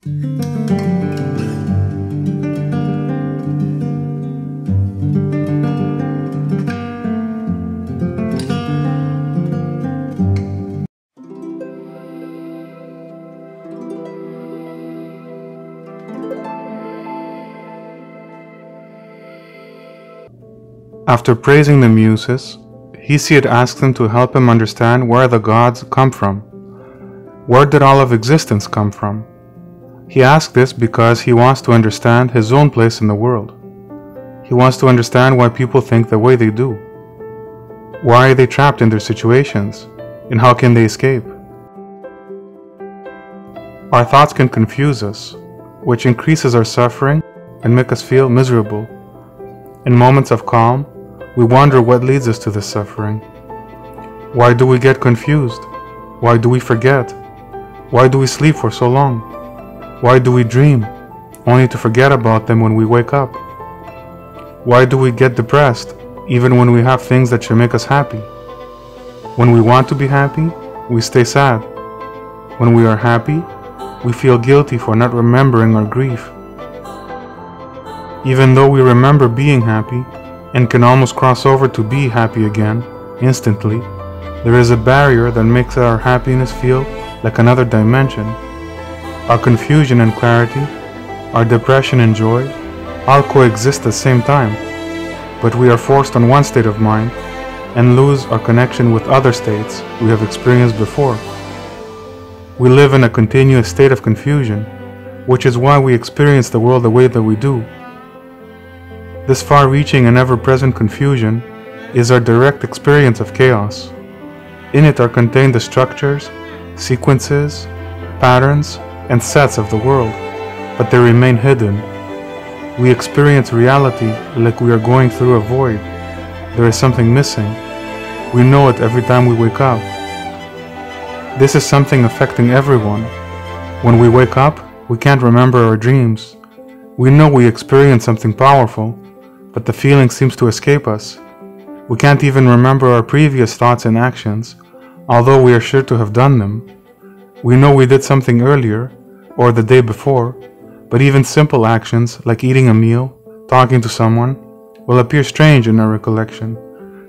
After praising the Muses, Hesiod asks them to help him understand where the gods come from. Where did all of existence come from? He asks this because he wants to understand his own place in the world. He wants to understand why people think the way they do. Why are they trapped in their situations, and how can they escape? Our thoughts can confuse us, which increases our suffering and make us feel miserable. In moments of calm, we wonder what leads us to this suffering. Why do we get confused? Why do we forget? Why do we sleep for so long? Why do we dream, only to forget about them when we wake up? Why do we get depressed, even when we have things that should make us happy? When we want to be happy, we stay sad. When we are happy, we feel guilty for not remembering our grief. Even though we remember being happy, and can almost cross over to be happy again, instantly, there is a barrier that makes our happiness feel like another dimension. Our confusion and clarity, our depression and joy, all coexist at the same time, but we are forced on one state of mind and lose our connection with other states we have experienced before. We live in a continuous state of confusion, which is why we experience the world the way that we do. This far-reaching and ever-present confusion is our direct experience of chaos. In it are contained the structures, sequences, patterns, and sets of the world, but they remain hidden. We experience reality like we are going through a void. There is something missing. We know it every time we wake up. This is something affecting everyone. When we wake up, we can't remember our dreams. We know we experience something powerful, but the feeling seems to escape us. We can't even remember our previous thoughts and actions, although we are sure to have done them. We know we did something earlier, or the day before, but even simple actions like eating a meal, talking to someone, will appear strange in our recollection,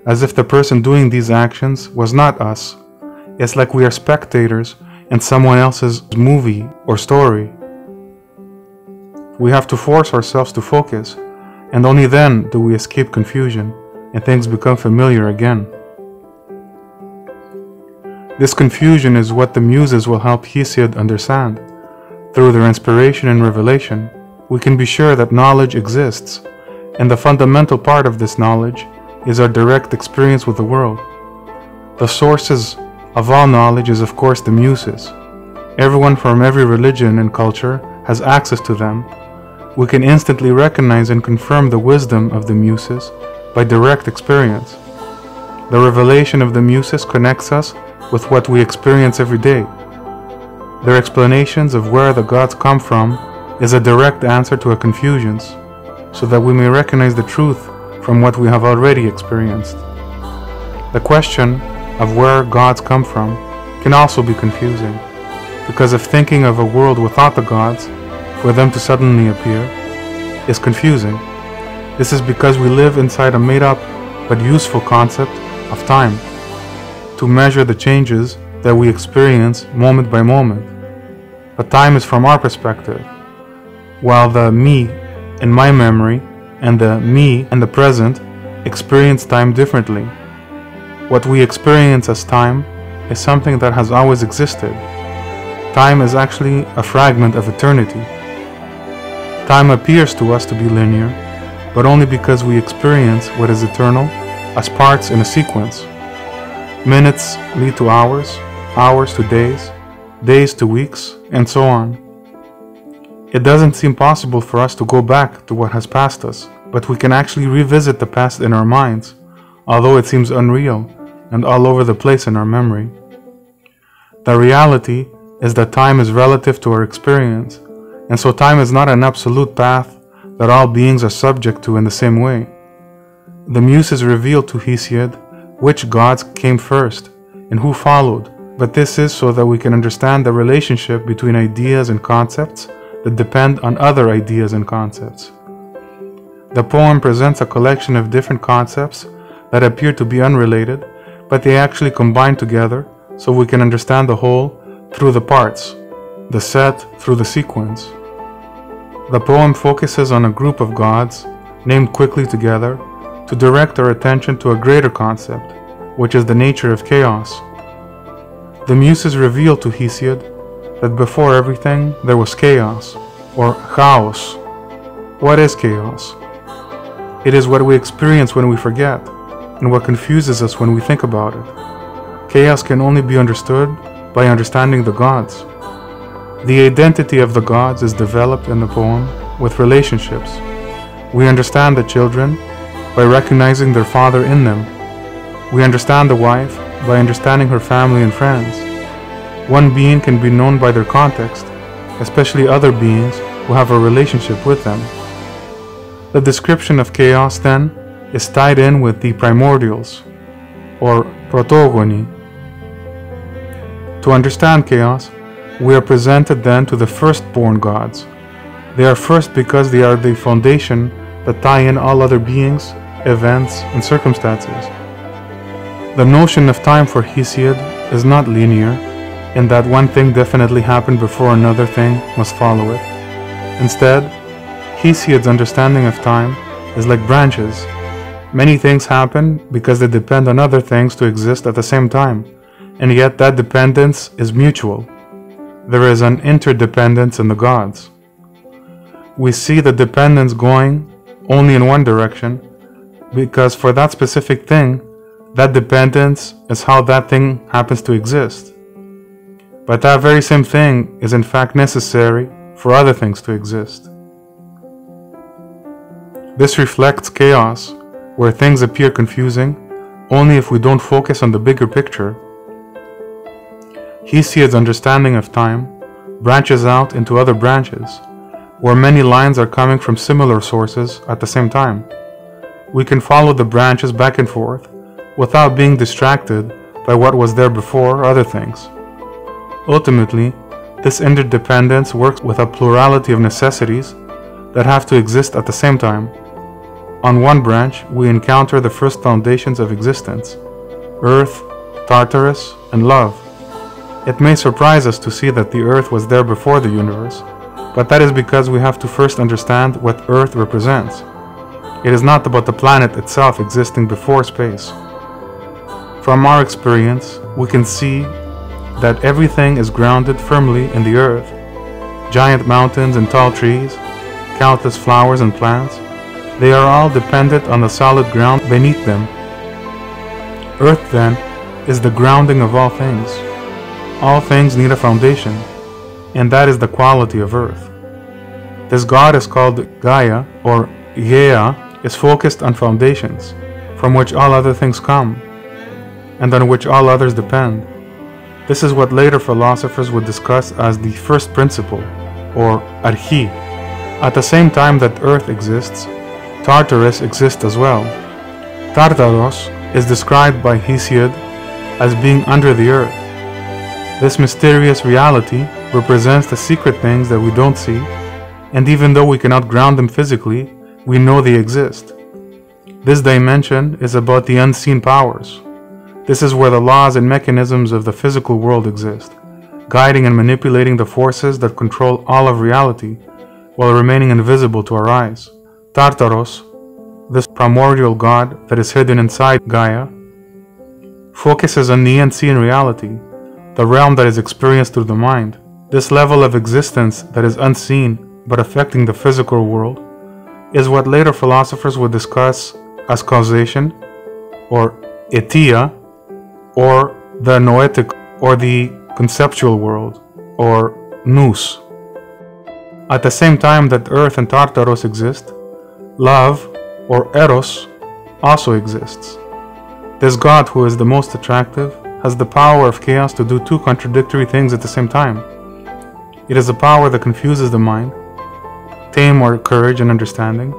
as if the person doing these actions was not us. It's like we are spectators in someone else's movie or story. We have to force ourselves to focus, and only then do we escape confusion and things become familiar again. This confusion is what the Muses will help Hesiod understand. Through their inspiration and revelation, we can be sure that knowledge exists, and the fundamental part of this knowledge is our direct experience with the world. The sources of all knowledge is of course the Muses. Everyone from every religion and culture has access to them. We can instantly recognize and confirm the wisdom of the Muses by direct experience. The revelation of the Muses connects us with what we experience every day. Their explanations of where the gods come from is a direct answer to our confusions, so that we may recognize the truth from what we have already experienced. The question of where gods come from can also be confusing, because if thinking of a world without the gods, for them to suddenly appear, is confusing. This is because we live inside a made-up but useful concept of time, to measure the changes that we experience moment by moment. But time is from our perspective, while the me in my memory and the me in the present experience time differently. What we experience as time is something that has always existed. Time is actually a fragment of eternity. Time appears to us to be linear, but only because we experience what is eternal as parts in a sequence. Minutes lead to hours, hours to days, days to weeks, and so on. It doesn't seem possible for us to go back to what has passed us, but we can actually revisit the past in our minds, although it seems unreal and all over the place in our memory. The reality is that time is relative to our experience, and so time is not an absolute path that all beings are subject to in the same way. The Muses reveal to Hesiod which gods came first and who followed, but this is so that we can understand the relationship between ideas and concepts that depend on other ideas and concepts. The poem presents a collection of different concepts that appear to be unrelated, but they actually combine together so we can understand the whole through the parts, the set through the sequence. The poem focuses on a group of gods, named quickly together, to direct our attention to a greater concept, which is the nature of chaos. The Muses reveal to Hesiod that before everything there was chaos, or chaos. What is chaos? It is what we experience when we forget, and what confuses us when we think about it. Chaos can only be understood by understanding the gods. The identity of the gods is developed in the poem with relationships. We understand the children by recognizing their father in them. We understand the wife by understanding her family and friends. One being can be known by their context, especially other beings who have a relationship with them. The description of chaos, then, is tied in with the primordials, or protogony. To understand chaos, we are presented then to the firstborn gods. They are first because they are the foundation that tie in all other beings, events, and circumstances. The notion of time for Hesiod is not linear, in that one thing definitely happened before another thing must follow it. Instead, Hesiod's understanding of time is like branches. Many things happen because they depend on other things to exist at the same time, and yet that dependence is mutual. There is an interdependence in the gods. We see the dependence going only in one direction, because for that specific thing, that dependence is how that thing happens to exist. But that very same thing is in fact necessary for other things to exist. This reflects chaos, where things appear confusing only if we don't focus on the bigger picture. Hesiod's understanding of time branches out into other branches, where many lines are coming from similar sources at the same time. We can follow the branches back and forth without being distracted by what was there before other things. Ultimately, this interdependence works with a plurality of necessities that have to exist at the same time. On one branch, we encounter the first foundations of existence: Earth, Tartarus, and love. It may surprise us to see that the Earth was there before the universe, but that is because we have to first understand what Earth represents. It is not about the planet itself existing before space. From our experience, we can see that everything is grounded firmly in the Earth. Giant mountains and tall trees, countless flowers and plants, they are all dependent on the solid ground beneath them. Earth, then, is the grounding of all things. All things need a foundation, and that is the quality of Earth. This god is called Gaia, or Gaia, is focused on foundations, from which all other things come, and on which all others depend. This is what later philosophers would discuss as the first principle, or archi. At the same time that Earth exists, Tartarus exists as well. Tartarus is described by Hesiod as being under the earth. This mysterious reality represents the secret things that we don't see, and even though we cannot ground them physically, we know they exist. This dimension is about the unseen powers. This is where the laws and mechanisms of the physical world exist, guiding and manipulating the forces that control all of reality, while remaining invisible to our eyes. Tartarus, this primordial god that is hidden inside Gaia, focuses on the unseen reality, the realm that is experienced through the mind. This level of existence that is unseen but affecting the physical world is what later philosophers would discuss as causation, or aetia, or the noetic, or the conceptual world, or nous. At the same time that Earth and Tartarus exist, love, or Eros, also exists. This god, who is the most attractive, has the power of chaos to do two contradictory things at the same time. It is a power that confuses the mind, tame our courage and understanding,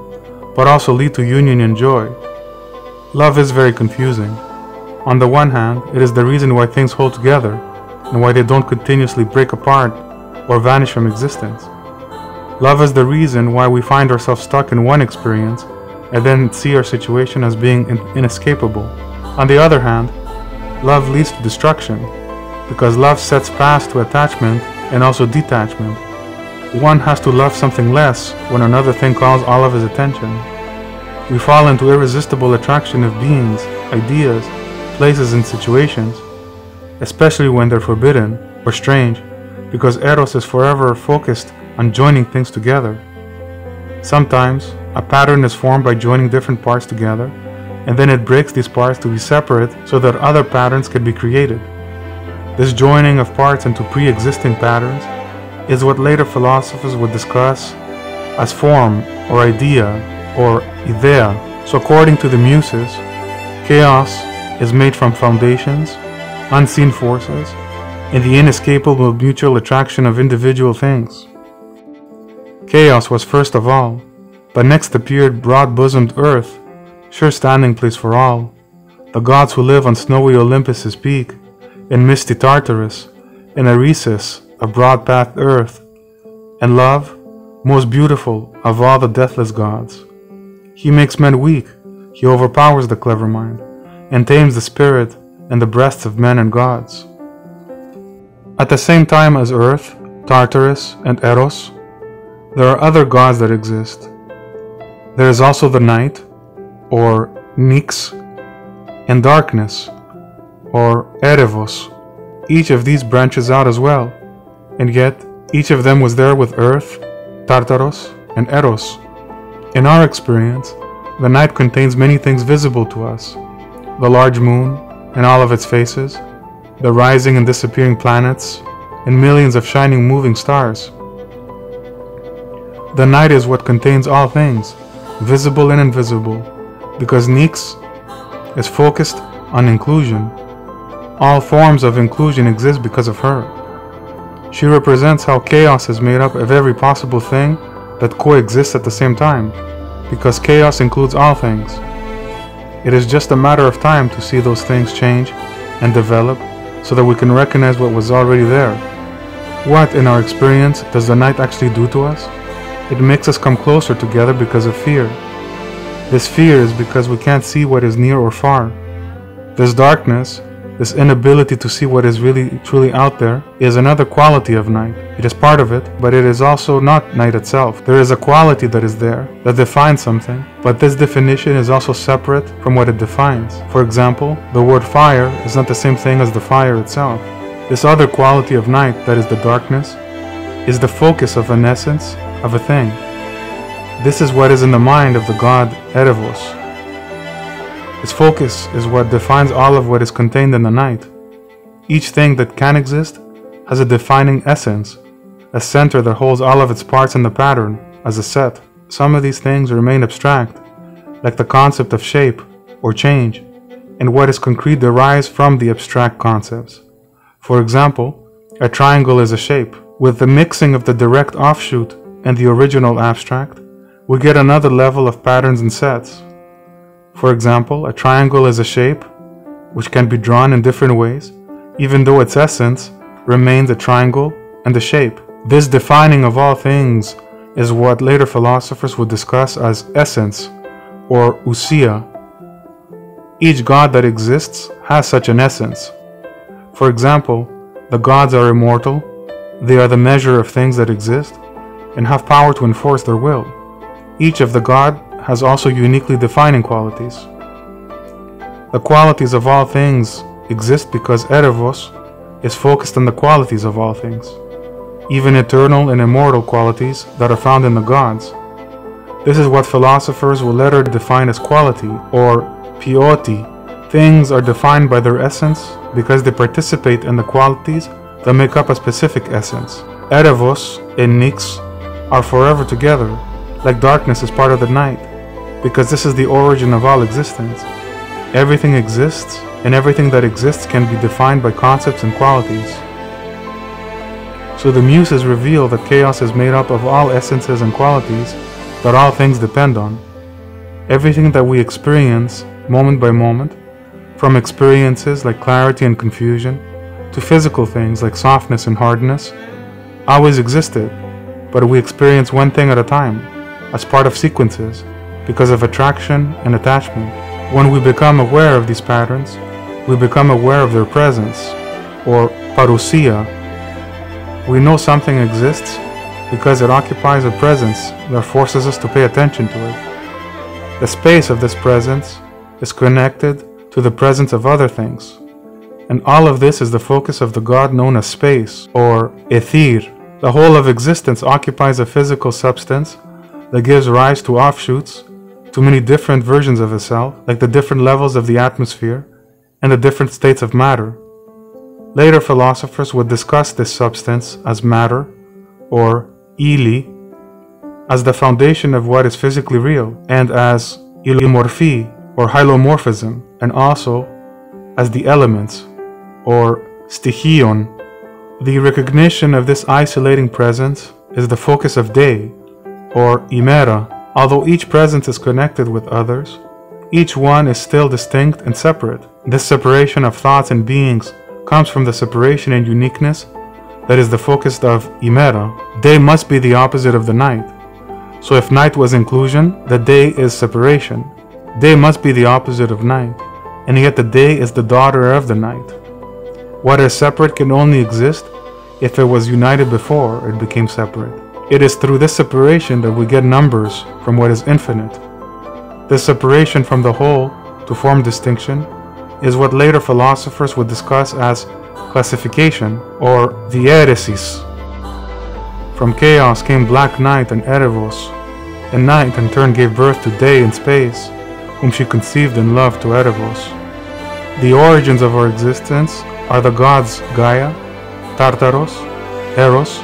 but also lead to union and joy. Love is very confusing. On the one hand, it is the reason why things hold together, and why they don't continuously break apart or vanish from existence. Love is the reason why we find ourselves stuck in one experience and then see our situation as being inescapable. On the other hand, love leads to destruction, because love sets paths to attachment and also detachment. One has to love something less when another thing calls all of his attention. We fall into irresistible attraction of beings, ideas, places and situations, especially when they're forbidden or strange, because Eros is forever focused on joining things together. Sometimes, a pattern is formed by joining different parts together, and then it breaks these parts to be separate so that other patterns can be created. This joining of parts into pre-existing patterns is what later philosophers would discuss as form or idea or idea. So according to the Muses, chaos is made from foundations, unseen forces, and the inescapable mutual attraction of individual things. Chaos was first of all, but next appeared broad-bosomed earth, sure standing place for all, the gods who live on snowy Olympus's peak, in misty Tartarus, in a recess of broad-pathed earth, and love, most beautiful of all the deathless gods. He makes men weak, he overpowers the clever mind, and tames the spirit and the breasts of men and gods. At the same time as Earth, Tartarus, and Eros, there are other gods that exist. There is also the night, or Nyx, and darkness, or Erebus. Each of these branches out as well, and yet each of them was there with Earth, Tartarus, and Eros. In our experience, the night contains many things visible to us: the large moon and all of its phases, the rising and disappearing planets, and millions of shining moving stars. The night is what contains all things, visible and invisible, because Nyx is focused on inclusion. All forms of inclusion exist because of her. She represents how chaos is made up of every possible thing that coexists at the same time, because chaos includes all things. It is just a matter of time to see those things change and develop so that we can recognize what was already there. What, in our experience, does the night actually do to us? It makes us come closer together because of fear. This fear is because we can't see what is near or far. This darkness, this inability to see what is really truly out there, is another quality of night. It is part of it, but it is also not night itself. There is a quality that is there, that defines something, but this definition is also separate from what it defines. For example, the word fire is not the same thing as the fire itself. This other quality of night, that is the darkness, is the focus of an essence, of a thing. This is what is in the mind of the god Erebus. Its focus is what defines all of what is contained in the night. Each thing that can exist has a defining essence, a center that holds all of its parts in the pattern, as a set. Some of these things remain abstract, like the concept of shape or change, and what is concrete derives from the abstract concepts. For example, a triangle is a shape. With the mixing of the direct offshoot and the original abstract, we get another level of patterns and sets. For example, a triangle is a shape which can be drawn in different ways, even though its essence remains a triangle and a shape. This defining of all things is what later philosophers would discuss as essence, or ousia. Each god that exists has such an essence. For example, the gods are immortal, they are the measure of things that exist, and have power to enforce their will. Each of the god has also uniquely defining qualities. The qualities of all things exist because Erebus is focused on the qualities of all things, even eternal and immortal qualities that are found in the gods. This is what philosophers will later define as quality, or pioti. Things are defined by their essence because they participate in the qualities that make up a specific essence. Erebus and Nyx are forever together, like darkness is part of the night, because this is the origin of all existence. Everything exists, and everything that exists can be defined by concepts and qualities. So the Muses reveal that chaos is made up of all essences and qualities that all things depend on. Everything that we experience, moment by moment, from experiences like clarity and confusion, to physical things like softness and hardness, always existed, but we experience one thing at a time, as part of sequences, because of attraction and attachment. When we become aware of these patterns, we become aware of their presence, or parousia. We know something exists because it occupies a presence that forces us to pay attention to it. The space of this presence is connected to the presence of other things, and all of this is the focus of the God known as space, or Aether. The whole of existence occupies a physical substance that gives rise to offshoots, to many different versions of itself, like the different levels of the atmosphere and the different states of matter. Later philosophers would discuss this substance as matter, or Ili, as the foundation of what is physically real, and as Ilomorphy, or hylomorphism, and also as the elements, or Stichion. The recognition of this isolating presence is the focus of day, or Hemera. Although each presence is connected with others, each one is still distinct and separate. This separation of thoughts and beings comes from the separation and uniqueness that is the focus of Hemera. Day must be the opposite of the night. So if night was inclusion, the day is separation. Day must be the opposite of night, and yet the day is the daughter of the night. What is separate can only exist if it was united before it became separate. It is through this separation that we get numbers from what is infinite. This separation from the whole to form distinction is what later philosophers would discuss as classification, or the Eresis. From chaos came black night and Erebus, and night in turn gave birth to day in space, whom she conceived in love to Erebus. The origins of our existence are the gods Gaia, Tartarus, Eros,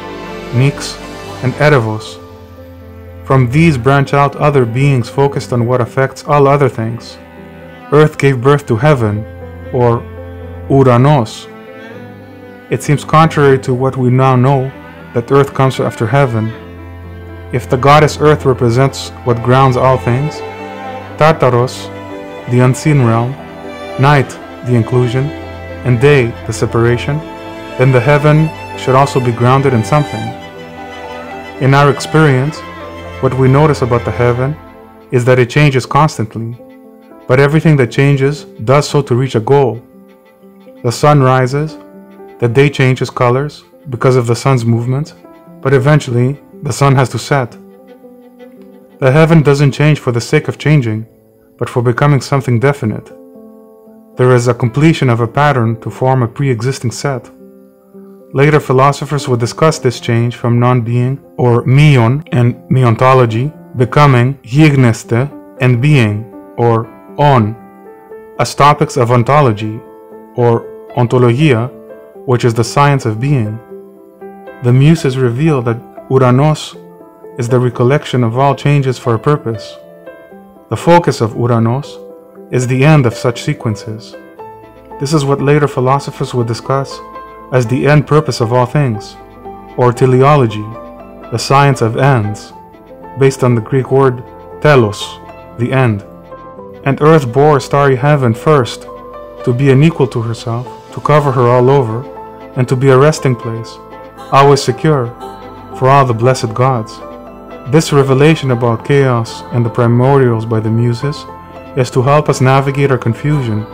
Nyx, and Erebus. From these branch out other beings focused on what affects all other things. Earth gave birth to heaven, or Uranus. It seems contrary to what we now know that Earth comes after heaven. If the goddess Earth represents what grounds all things, Tartarus, the unseen realm, night, the inclusion, and day, the separation, then the heaven should also be grounded in something. In our experience, what we notice about the heaven is that it changes constantly, but everything that changes does so to reach a goal. The sun rises, the day changes colors because of the sun's movement, but eventually the sun has to set. The heaven doesn't change for the sake of changing, but for becoming something definite. There is a completion of a pattern to form a pre-existing set. Later philosophers will discuss this change from non-being, or meon, and meontology, becoming hiegneste, and being, or on, as topics of ontology, or ontologia, which is the science of being. The Muses reveal that Uranus is the recollection of all changes for a purpose. The focus of Uranus is the end of such sequences. This is what later philosophers would discuss as the end purpose of all things, or teleology, the science of ends, based on the Greek word telos, the end. And Earth bore starry heaven first, to be an equal to herself, to cover her all over, and to be a resting place, always secure, for all the blessed gods. This revelation about chaos and the primordials by the Muses is to help us navigate our confusion.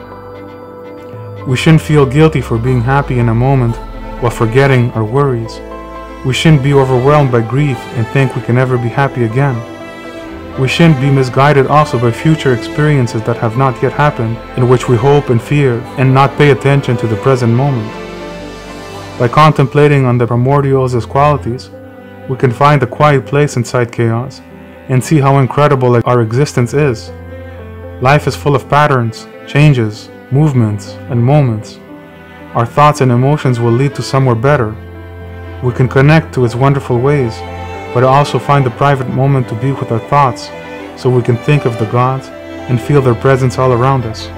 We shouldn't feel guilty for being happy in a moment while forgetting our worries. We shouldn't be overwhelmed by grief and think we can never be happy again. We shouldn't be misguided also by future experiences that have not yet happened, in which we hope and fear and not pay attention to the present moment. By contemplating on the primordials as qualities, we can find a quiet place inside chaos and see how incredible our existence is. Life is full of patterns, changes, movements, and moments. Our thoughts and emotions will lead to somewhere better. We can connect to its wonderful ways, but also find a private moment to be with our thoughts, so we can think of the gods and feel their presence all around us.